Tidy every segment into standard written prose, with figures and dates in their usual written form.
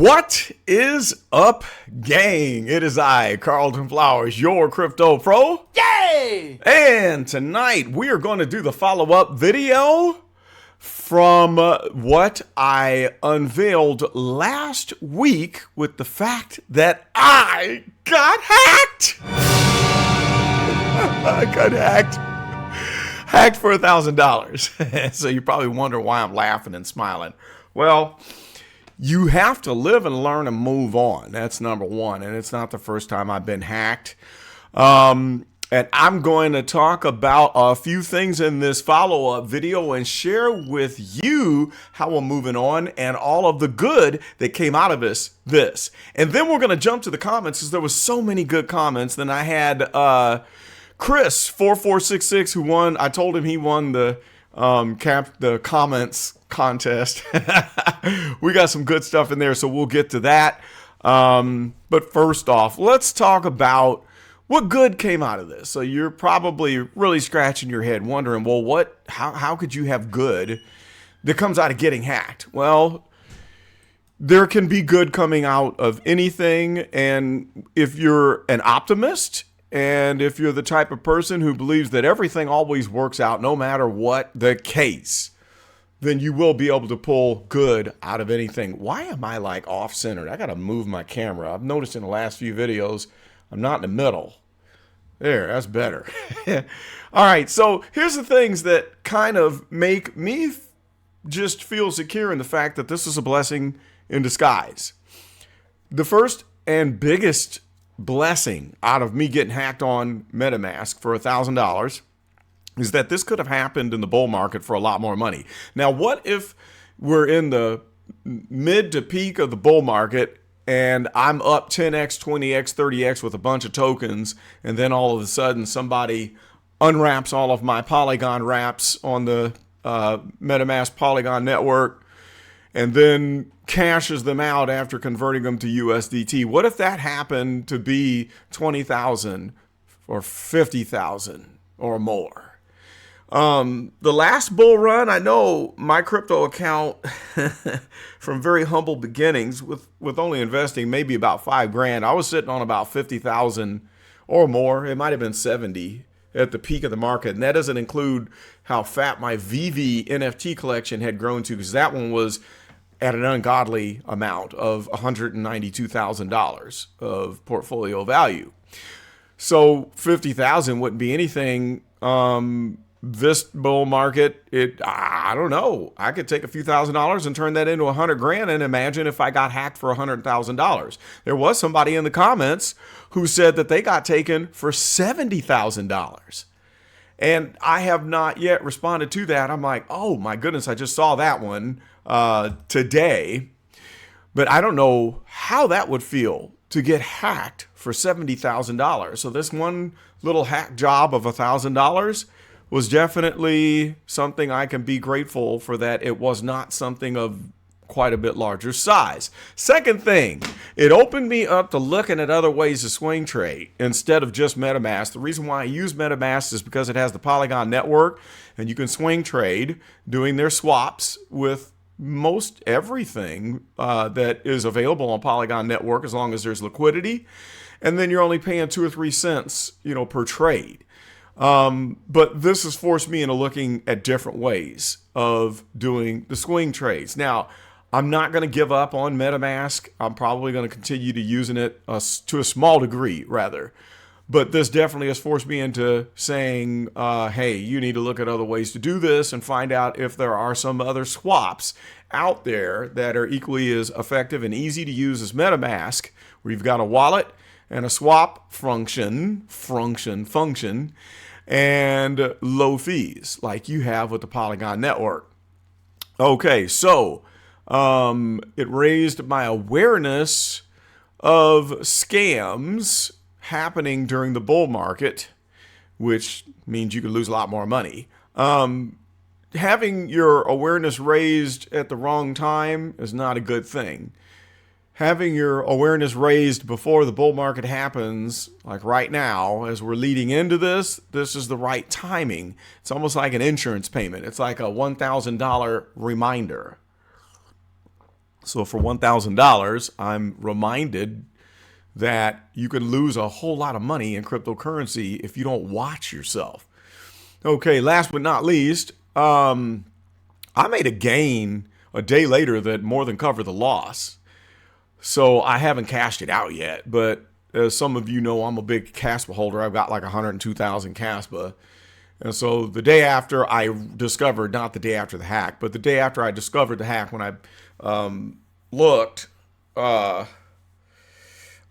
What is up, gang? It is I, Carlton Flowers, your crypto pro. Yay! And tonight we are going to do the follow-up video from what I unveiled last week with the fact that I got hacked. I got hacked for $1,000. So you probably wonder why I'm laughing and smiling. Well, you have to live and learn and move on. That's number one. And it's not the first time I've been hacked. And I'm going to talk about a few things in this follow-up video and share with you how we're moving on and all of the good that came out of this. And then we're going to jump to the comments because there was so many good comments. Then I had Chris 4466 who won. I told him he won the comments contest. We got some good stuff in there, so we'll get to that. But first off, let's talk about what good came out of this. So you're probably really scratching your head wondering, well, how could you have good that comes out of getting hacked? Well, there can be good coming out of anything. And if you're an optimist, and if you're the type of person who believes that everything always works out no matter what the case, then you will be able to pull good out of anything. Why am I like off-centered? I got to move my camera. I've noticed in the last few videos, I'm not in the middle. There, that's better. All right, so here's the things that kind of make me just feel secure in the fact that this is a blessing in disguise. The first and biggest blessing out of me getting hacked on Metamask for $1,000 is that this could have happened in the bull market for a lot more money. Now, what if we're in the mid to peak of the bull market and I'm up 10x, 20x, 30x with a bunch of tokens, and then all of a sudden somebody unwraps all of my Polygon wraps on the Metamask Polygon network and then cashes them out after converting them to USDT. What if that happened to be 20,000 or 50,000 or more? The last bull run, I know my crypto account from very humble beginnings with only investing maybe about $5,000, I was sitting on about 50,000 or more. It might have been 70 at the peak of the market. And that doesn't include how fat my VV NFT collection had grown to, because that one was at an ungodly amount of $192,000 of portfolio value. So 50,000 wouldn't be anything. This bull market, I don't know. I could take a few $1,000s and turn that into $100,000 and imagine if I got hacked for $100,000. There was somebody in the comments who said that they got taken for $70,000. And I have not yet responded to that. I'm like, oh my goodness, I just saw that one today. But I don't know how that would feel to get hacked for $70,000. So this one little hack job of $1,000 was definitely something I can be grateful for, that it was not something of quite a bit larger size. Second thing, it opened me up to looking at other ways to swing trade instead of just Metamask. The reason why I use Metamask is because it has the Polygon network and you can swing trade doing their swaps with most everything that is available on Polygon network as long as there's liquidity. And then you're only paying 2 or 3 cents, per trade. But this has forced me into looking at different ways of doing the swing trades. Now, I'm not going to give up on Metamask. I'm probably going to continue to using it to a small degree, rather. But this definitely has forced me into saying, hey, you need to look at other ways to do this and find out if there are some other swaps out there that are equally as effective and easy to use as Metamask, where you've got a wallet and a swap function, and low fees like you have with the Polygon network. Okay, so it raised my awareness of scams happening during the bull market, which means you could lose a lot more money. Having your awareness raised at the wrong time is not a good thing. Having your awareness raised before the bull market happens, like right now, as we're leading into this is the right timing. It's almost like an insurance payment. It's like a $1,000 reminder. So for $1,000, I'm reminded that you can lose a whole lot of money in cryptocurrency if you don't watch yourself. Okay, last but not least, I made a gain a day later that more than covered the loss. So I haven't cashed it out yet, but as some of you know, I'm a big Caspa holder. I've got like 102,000 Caspa. And so the day after I discovered, not the day after the hack, but the day after I discovered the hack, when I looked, I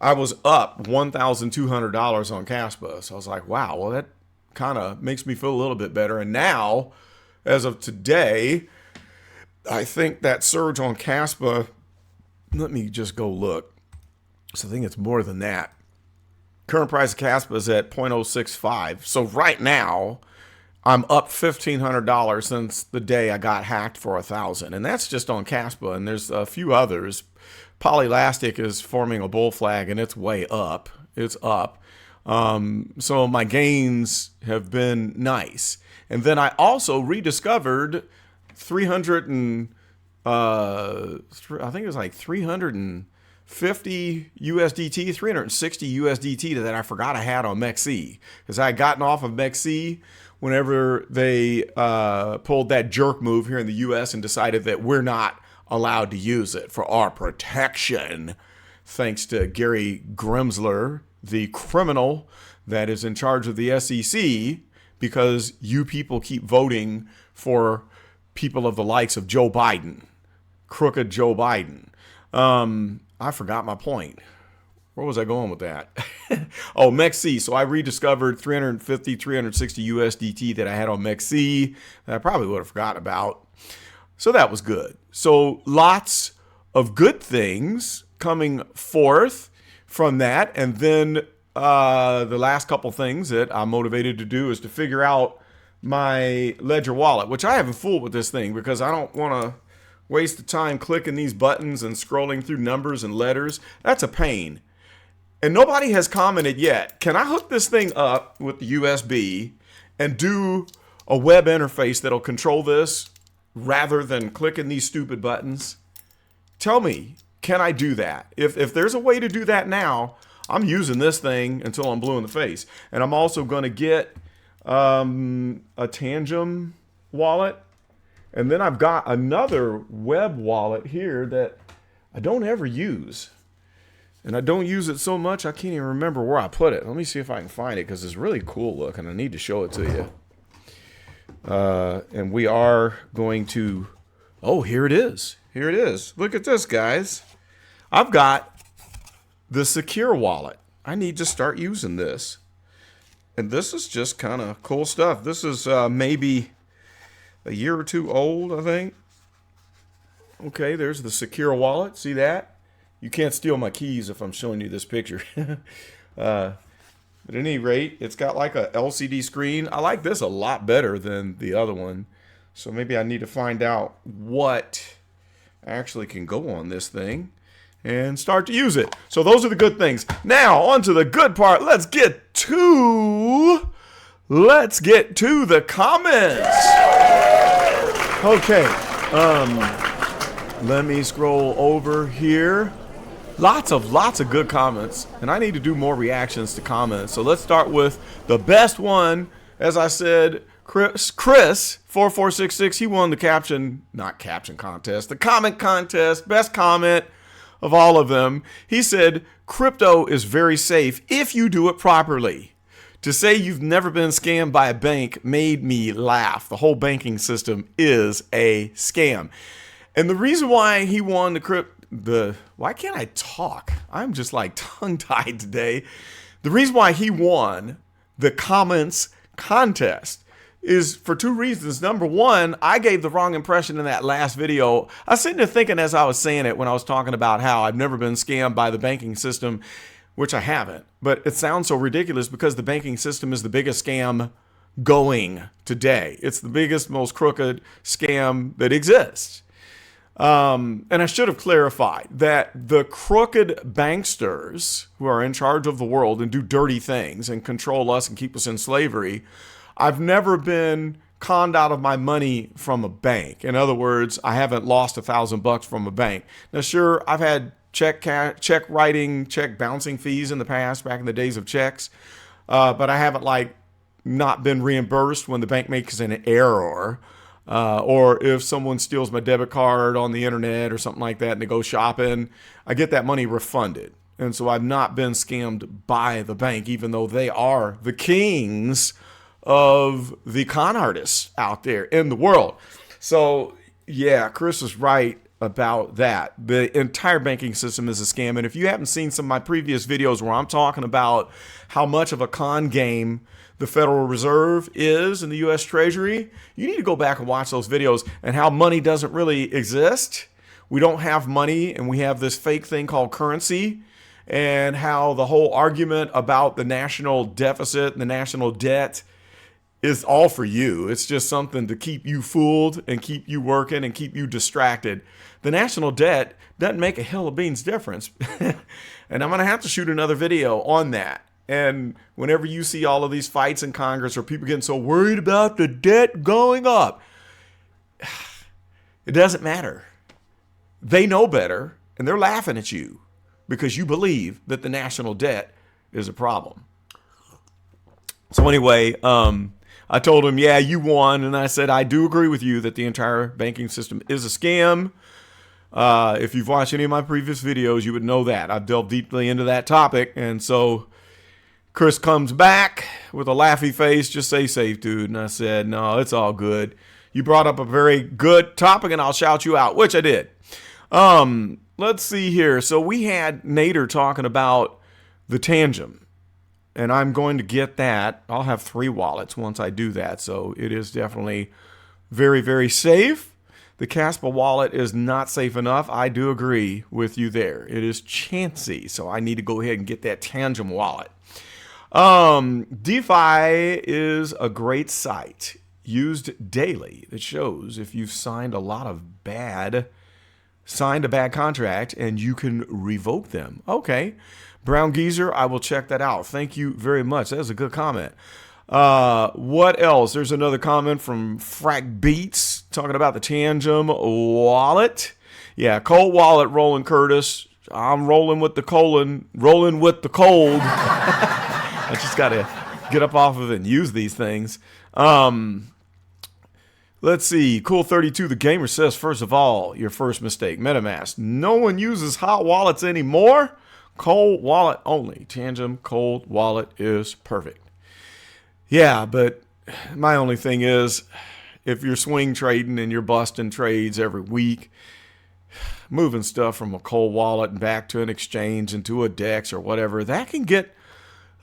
was up $1,200 on Caspa. So I was like, wow, well, that kind of makes me feel a little bit better. And now, as of today, I think that surge on Caspa, let me just go look. So I think it's more than that. Current price of Caspa is at 0.065. So right now, I'm up $1,500 since the day I got hacked for $1,000. And that's just on Caspa. And there's a few others. Polylastic is forming a bull flag, and it's way up. It's up. So my gains have been nice. And then I also rediscovered 300 and I think it was like 350 USDT, 360 USDT that I forgot I had on MEXC, because I had gotten off of MEXC whenever they pulled that jerk move here in the US and decided that we're not allowed to use it for our protection, thanks to Gary Grimsler, the criminal that is in charge of the SEC, because you people keep voting for people of the likes of Joe Biden, crooked Joe Biden. I forgot my point. Where was I going with that? Oh, MEXC. So I rediscovered 350, 360 USDT that I had on MEXC that I probably would have forgotten about. So that was good. So lots of good things coming forth from that. And then the last couple things that I'm motivated to do is to figure out my Ledger wallet, which I haven't fooled with this thing because I don't want to waste the time clicking these buttons and scrolling through numbers and letters. That's a pain. And nobody has commented yet. Can I hook this thing up with the USB and do a web interface that'll control this rather than clicking these stupid buttons? Tell me, can I do that? If there's a way to do that now, I'm using this thing until I'm blue in the face. And I'm also going to get a Tangent wallet. And then I've got another web wallet here that I don't ever use. And I don't use it so much, I can't even remember where I put it. Let me see if I can find it, because it's really cool looking. I need to show it to you. And we are going to... Oh, here it is. Here it is. Look at this, guys. I've got the secure wallet. I need to start using this. And this is just kind of cool stuff. This is maybe a year or two old, I think. Okay, there's the secure wallet. See that? You can't steal my keys if I'm showing you this picture. At any rate, it's got like a LCD screen. I like this a lot better than the other one. So maybe I need to find out what actually can go on this thing and start to use it. So those are the good things. Now, on to the good part. Let's get to the comments. Okay. Let me scroll over here. Lots of good comments, and I need to do more reactions to comments. So let's start with the best one. As I said, Chris 4466, he won the the comment contest, best comment of all of them. He said, crypto is very safe if you do it properly. To say you've never been scammed by a bank made me laugh. The whole banking system is a scam. And the reason why he won why can't I talk? I'm just like tongue-tied today. The reason why he won the comments contest is for two reasons. Number one, I gave the wrong impression in that last video. I was sitting there thinking as I was saying it when I was talking about how I've never been scammed by the banking system, which I haven't. But it sounds so ridiculous because the banking system is the biggest scam going today. It's the biggest, most crooked scam that exists. And I should have clarified that the crooked banksters who are in charge of the world and do dirty things and control us and keep us in slavery, I've never been conned out of my money from a bank. In other words, I haven't lost $1,000 from a bank. Now, sure, I've had check writing, check bouncing fees in the past, back in the days of checks, but I haven't not been reimbursed when the bank makes an error, or if someone steals my debit card on the internet or something like that and they go shopping, I get that money refunded. And so I've not been scammed by the bank, even though they are the kings of the con artists out there in the world. So yeah, Chris is right about that. The entire banking system is a scam. And if you haven't seen some of my previous videos where I'm talking about how much of a con game the Federal Reserve is in the U.S. Treasury, you need to go back and watch those videos, and how money doesn't really exist. We don't have money, and we have this fake thing called currency, and how the whole argument about the national deficit and the national debt is all for you. It's just something to keep you fooled and keep you working and keep you distracted. The national debt doesn't make a hill of beans difference. And I'm going to have to shoot another video on that. And whenever you see all of these fights in Congress or people getting so worried about the debt going up, it doesn't matter. They know better, and they're laughing at you because you believe that the national debt is a problem. So anyway, I told him, yeah, you won. And I said, I do agree with you that the entire banking system is a scam. If you've watched any of my previous videos, you would know that. I've delved deeply into that topic. And so Chris comes back with a laughy face, just stay safe, dude. And I said, no, it's all good. You brought up a very good topic, and I'll shout you out, which I did. Let's see here. So we had Nader talking about the Tangem, and I'm going to get that. I'll have 3 wallets once I do that. So it is definitely very, very safe. The Caspa wallet is not safe enough. I do agree with you there. It is chancy. So I need to go ahead and get that Tangem wallet. DeFi is a great site used daily that shows if you've signed a bad contract and you can revoke them. Okay. Brown Geezer, I will check that out. Thank you very much. That was a good comment. What else? There's another comment from Frack Beats talking about the Tangem wallet. Yeah, cold wallet, Roland Curtis. I'm rolling with the colon, rolling with the cold. I just got to get up off of it and use these things. Let's see. Cool32, the gamer says, first of all, your first mistake, Metamask. No one uses hot wallets anymore. Cold wallet only. Tangem cold wallet is perfect. Yeah, but my only thing is, if you're swing trading and you're busting trades every week, moving stuff from a cold wallet and back to an exchange and to a DEX or whatever, that can get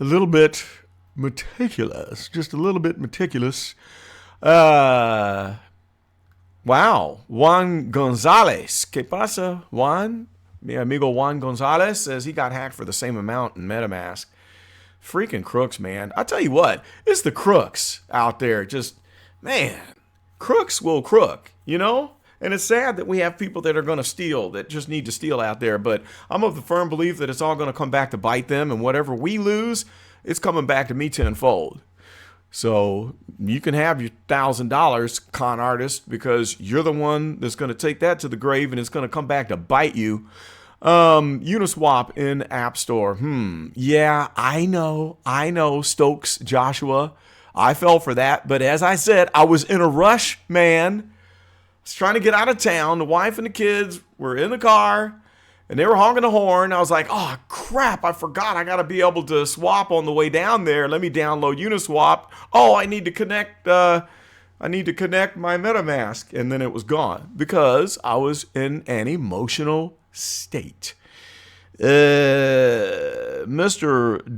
a little bit meticulous. Just a little bit meticulous. Wow. Juan Gonzalez. ¿Qué pasa, Juan? Mi amigo Juan Gonzalez says he got hacked for the same amount in MetaMask. Freaking crooks, man. I tell you what, it's the crooks out there. Just, man, crooks will crook, you know? And it's sad that we have people that are going to steal, that just need to steal out there. But I'm of the firm belief that it's all going to come back to bite them. And whatever we lose, it's coming back to me tenfold. So you can have your $1,000, con artist, because you're the one that's going to take that to the grave and it's going to come back to bite you. Uniswap in App Store. Yeah, I know, Stokes Joshua. I fell for that. But as I said, I was in a rush, man. I was trying to get out of town. The wife and the kids were in the car and they were honking the horn. I was like, oh, crap, I forgot. I got to be able to swap on the way down there. Let me download Uniswap. Oh, I need to connect my MetaMask. And then it was gone because I was in an emotional state. Mr.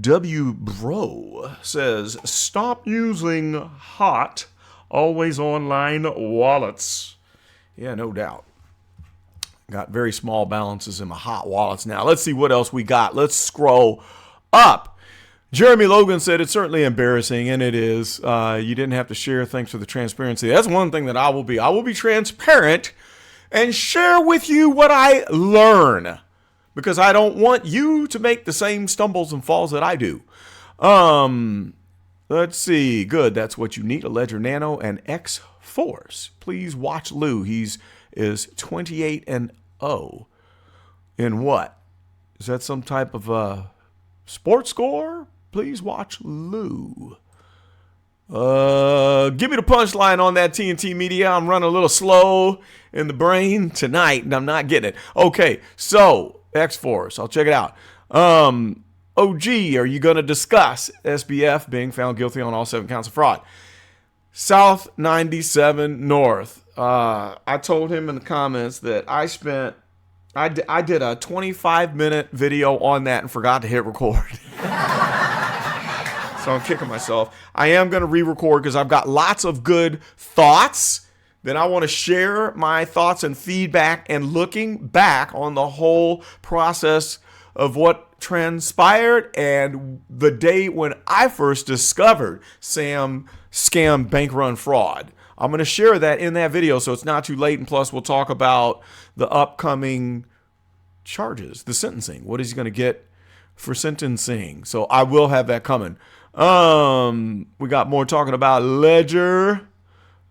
W. Bro says, stop using hot, always online wallets. Yeah, no doubt. Got very small balances in my hot wallets now. Let's see what else we got. Let's scroll up. Jeremy Logan said it's certainly embarrassing, and it is. You didn't have to share. Thanks for the transparency. That's one thing that I will be. I will be transparent and share with you what I learn, because I don't want you to make the same stumbles and falls that I do. Let's see. Good. That's what you need. A Ledger Nano and X-Force. Please watch Lou. Is 28-0. In what? Is that some type of sports score? Please watch Lou. Give me the punchline on that TNT Media. I'm running a little slow in the brain tonight, and I'm not getting it. Okay, so X-Force. I'll check it out. OG, are you going to discuss SBF being found guilty on all 7 counts of fraud? South 97 North. I told him in the comments that I did a 25-minute video on that and forgot to hit record. So I'm kicking myself. I am going to re-record because I've got lots of good thoughts. Then I want to share my thoughts and feedback and looking back on the whole process of what transpired and the day when I first discovered Sam scam bank run fraud. I'm going to share that in that video so it's not too late. And plus we'll talk about the upcoming charges, the sentencing. What is he going to get for sentencing? So I will have that coming. We got more talking about Ledger.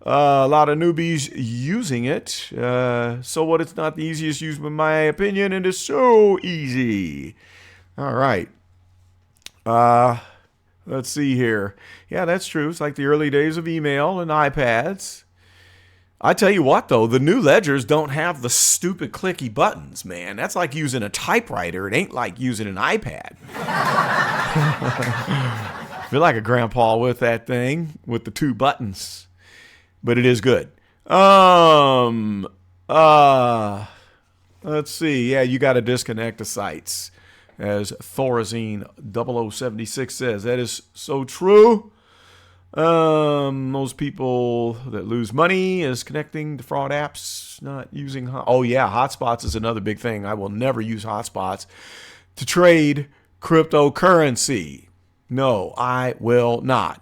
A lot of newbies using it. So what? It's not the easiest use, in my opinion. It is so easy. All right. Let's see here. Yeah, that's true. It's like the early days of email and iPads. I tell you what, though, the new ledgers don't have the stupid clicky buttons, man. That's like using a typewriter. It ain't like using an iPad. I feel like a grandpa with that thing with the 2 buttons. But it is good. Let's see. Yeah, you got to disconnect the sites. As Thorazine 0076 says. That is so true. Most people that lose money is connecting to fraud apps, not using. Oh, yeah. Hotspots is another big thing. I will never use hotspots to trade cryptocurrency. No, I will not.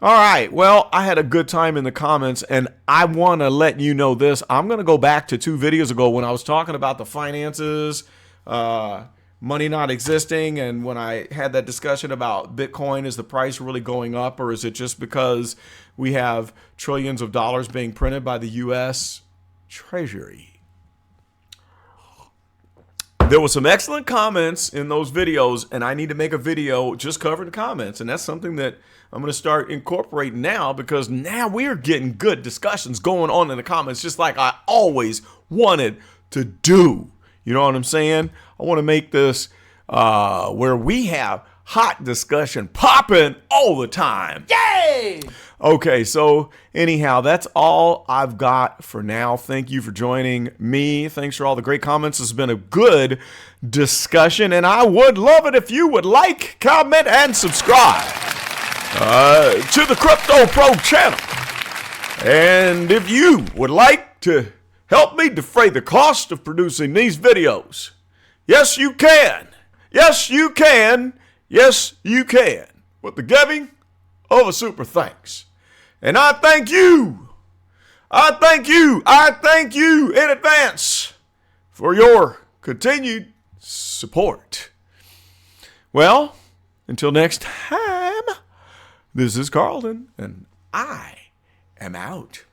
All right. Well, I had a good time in the comments, and I want to let you know this. I'm going to go back to 2 videos ago when I was talking about the finances, money not existing, and when I had that discussion about Bitcoin, is the price really going up, or is it just because we have trillions of dollars being printed by the U.S. Treasury? There were some excellent comments in those videos, and I need to make a video just covering the comments, and that's something that I'm going to start incorporating now, because now we're getting good discussions going on in the comments, just like I always wanted to do. You know what I'm saying? I want to make this where we have hot discussion popping all the time. Yay! Okay, so anyhow, that's all I've got for now. Thank you for joining me. Thanks for all the great comments. It's been a good discussion, and I would love it if you would like, comment, and subscribe to the Crypto Pro channel. And if you would like to help me defray the cost of producing these videos, yes, you can. Yes, you can. Yes, you can. With the giving of a super thanks. And I thank you. I thank you in advance for your continued support. Well, until next time, this is Carlton, and I am out.